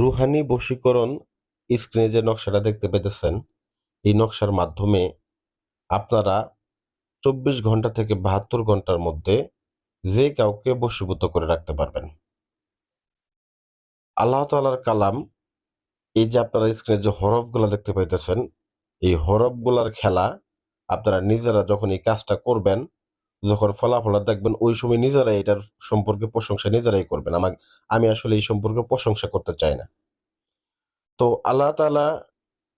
Rouhani বশীকরণ স্ক্রিনে যে নকশাটা দেখতে পেতেছেন, এই নকশার মাধ্যমে আপনারা ২৪ ঘন্টা থেকে ৭২ ঘন্টার মধ্যে যে কাউকে বশীভূত করে রাখতে পারবেন। আল্লাহ তাআলার কালাম, এই যে আপনারা স্ক্রিনে যে হরফগুলা দেখতে পাইতেছেন, এই হরফগুলার খেলা আপনারা নিজেরা যখন এই কাজটা করবেন, যখন ফলাফলটা দেখবেন ওই সময় নিজেরাই এটার সম্পর্কে প্রশংসা নিজেরাই করবেন। আমি আসলে এই সম্পর্কে প্রশংসা করতে চাই না। তো আল্লাহ তাআলা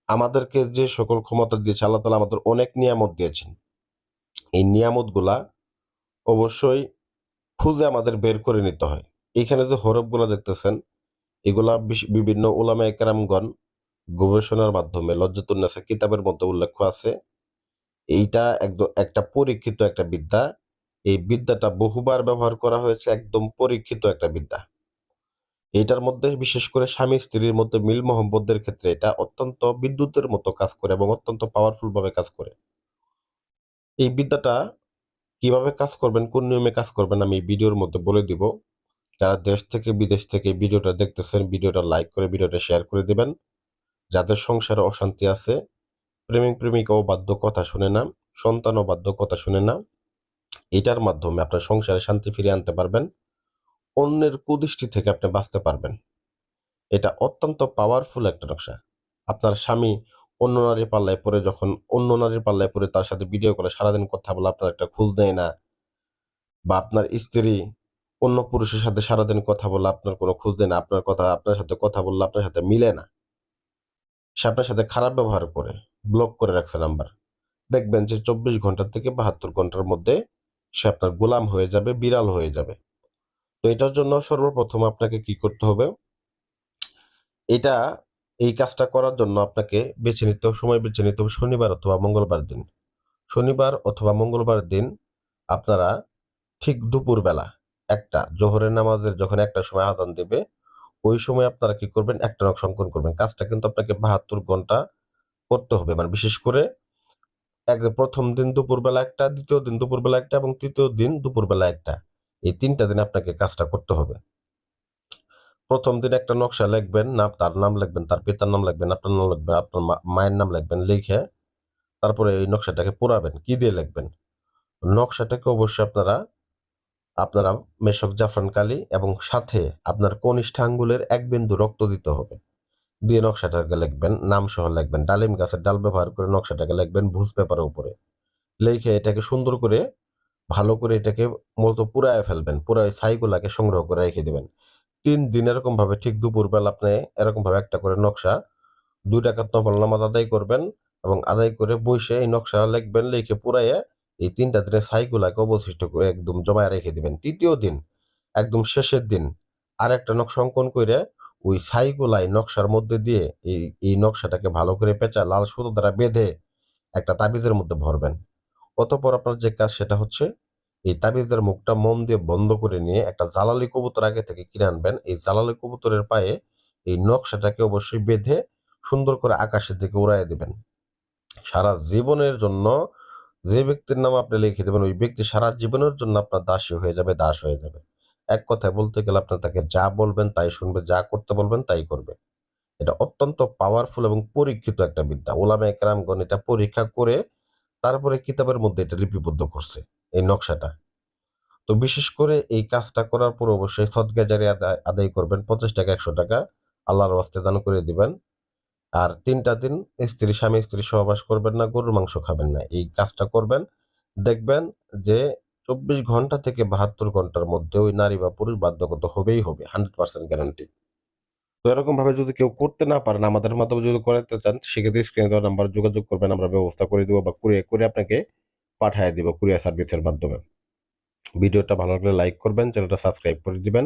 আমাদেরকে যে সকল ক্ষমতা দিয়েছে, আল্লাহ তাআলা আমাদের অনেক নিয়ামত দিয়েছেন। এই নিয়ামতগুলা অবশ্যই খুঁজে আমাদের বের করে নিতে হয়। এইখানে যে হরফগুলা দেখতেছেন, এগুলা বিভিন্ন উলামায়ে কেরামগণ গবেষণার মাধ্যমে লজ্জাতুন নেসা কিতাবের মধ্যে উল্লেখ আছে। এইটা একটা পরীক্ষিত একটা বিদ্যা। এই বিদ্যাটা বহুবার ব্যবহার করা হয়েছে, একদম পরীক্ষিত একটা বিদ্যা। এইটার মধ্যে বিশেষ করে স্বামী-স্ত্রীর মধ্যে মিল মহব্বতের ক্ষেত্রে এটা অত্যন্ত বিদ্যুতের মতো কাজ করে এবং অত্যন্ত পাওয়ারফুল ভাবে কাজ করে। এই বিদ্যাটা কিভাবে কাজ করবেন, কোন নিয়মে কাজ করবেন আমি এই ভিডিওর মধ্যে বলে দিব। যারা দেশ থেকে বিদেশ থেকে ভিডিওটা দেখতেছেন, ভিডিওটা লাইক করে ভিডিওটা শেয়ার করে দিবেন। যাদের সংসারে অশান্তি আছে, প্রেমিক-প্রেমিকাও বাধ্য কথা শুনে না, সন্তানও বাধ্য কথা শুনে না, এটার মাধ্যমে আপনার সংসারে শান্তি ফিরিয়ে আনতে পারবেন। অন্যের কুদৃষ্টি থেকে আপনি বাঁচতে পারবেন। এটা অত্যন্ত পাওয়ারফুল একটা নকশা। আপনার স্বামী অন্য নারীর পাল্লায় পড়ে যখন অন্য নারীর পাল্লায় পড়ে তার সাথে ভিডিও কলে সারাদিন কথা বলে আপনার একটা খোঁজ নেয় না, বা আপনার স্ত্রী অন্য পুরুষের সাথে সারাদিন কথা বলে আপনার কোনো খোঁজ নেয় না, আপনার সাথে কথা বললে আপনার সাথে মিলে না। সে আপনার সাথে খারাপ ব্যবহার করে, ব্লক করে রাখছে নাম্বার। দেখবেন যে ২৪ ঘন্টা থেকে ৭২ ঘন্টার মধ্যে সে আপনার গোলাম হয়ে যাবে, বিড়াল হয়ে যাবে। তো এটার জন্য সর্বপ্রথম আপনাকে কি করতে হবে? এটা এই কাজটা করার জন্য আপনাকে সময় বেছে নিতে হবে শনিবার অথবা মঙ্গলবার দিন। শনিবার অথবা মঙ্গলবার দিন আপনারা ঠিক দুপুরবেলা জোহরের নামাজের যখন ১ টার সময় আযান দিবে, ওই সময় আপনারা কি করবেন? একটা নখ সংকলন করবেন। কাজটা কিন্তু আপনাকে ৭২ ঘন্টা করতে হবে। মানে বিশেষ করে ১ম দিন দুপুরবেলা একটা, ২য় দিন দুপুরবেলা একটা এবং ৩য় দিন দুপুরবেলা একটা। এই ৩ টা দিন আপনাকে কাজটা করতে হবে। ১ম দিন একটা নকশা লিখবেন, তার নাম লিখবেন, তার পিতার নাম লিখবেন, আপনার নাম লিখবেন, আপনার মায়ের নাম লিখবেন। লিখে তারপরে এই নকশাটাকে পোড়াবেন। কি দিয়ে লিখবেন? নকশাটাকে অবশ্যই আপনারা মেশক জাফরান কালি এবং সাথে আপনার কনিষ্ঠ আঙ্গুলের ১ বিন্দু রক্ত দিতে হবে। দিয়ে নকশাটাকে লিখবেন, নাম সহ লিখবেন। ডালিম গাছের ডাল ব্যবহার করে নকশাটাকে লিখবেন ভুজ পেপারের উপরে। লিখে এটাকে সুন্দর করে ভালো করে এটাকে মূলত পুড়ায়ে ফেলবেন। পুড়ায় ছাইগুলাকে সংগ্রহ করে রেখে দিবেন। ৩ দিন এরকমভাবে ঠিক দুপুরবেলা আপনি এরকমভাবে একটা করে নকশা ২ রাকাত নফল নামাজ আদায় করবেন এবং আদায় করে বইসে এই নকশা লিখবেন, লিখে পুড়াইয়া এই ৩ টা দিনের ছাইগুলাকে অবশিষ্ট করে একদম জমায়ে রেখে দিবেন। ৩য় দিন একদম শেষের দিন আরেকটা নকশা অঙ্কন কইরা ওই ছাইগুলা এই নকশার মধ্যে দিয়ে এই নকশাটাকে ভালো করে পেঁচা লাল সুতো দ্বারা বেঁধে একটা তাবিজের মধ্যে ভরবেন। অতঃপর আপনার যে কাজ সেটা হচ্ছে এই তাবিজের মুখটা মোম দিয়ে বন্ধ করে নিয়ে একটা জালালি কবুতর আগে থেকে কিনে আনবেন। এই জালালি কবুতরের পায়ে এই নকশাটাকে অবশ্যই বেঁধে সুন্দর করে আকাশের দিকে উড়াইয়া দিবেন। সারা জীবনের জন্য যে ব্যক্তির নাম আপনি লিখে দিবেন ওই ব্যক্তি সারা জীবনের জন্য আপনার দাসী হয়ে যাবে, দাস হয়ে যাবে। এক কথায় বলতে গেলে আপনি তাকে যা বলবেন তাই শুনবে, যা করতে বলবেন তাই করবে। এটা অত্যন্ত পাওয়ারফুল এবং পরীক্ষিত একটা বিদ্যা। উলামায়ে কেরামগণ এটা পরীক্ষা করে তারপরে কিতাবের মধ্যে এটা লিপিবদ্ধ করছে, এই নকশাটা। তো বিশেষ করে এই কাজটা করার পর অবশ্যই সদকা জারিয়া আদায় করবেন। ৳৫০, ৳১০০ আল্লাহর ওয়াস্তে দান করে দিবেন। আর ৩ টা দিন স্বামী-স্ত্রী সহবাস করবেন না, গরুর মাংস খাবেন না। এই কাজটা করবেন। দেখবেন যে ২৪ ঘন্টা থেকে ৭২ ঘন্টার মধ্যে ওই নারী বা পুরুষ বাধ্যগত হবেই হবে। 100% গ্যারান্টি। তো এরকমভাবে যদি কেউ করতে না পারেন, আমাদের মাধ্যমে যদি করাতে চান, সেক্ষেত্রে স্ক্রিনে দেওয়া নাম্বারে যোগাযোগ করবেন। আমরা ব্যবস্থা করে দিব বা কুরিয়ার করে আপনাকে পাঠায়ে দিব কুরিয়ার সার্ভিসের মাধ্যমে। ভিডিওটা ভালো লাগলে লাইক করবেন, চ্যানেলটা সাবস্ক্রাইব করে দিবেন।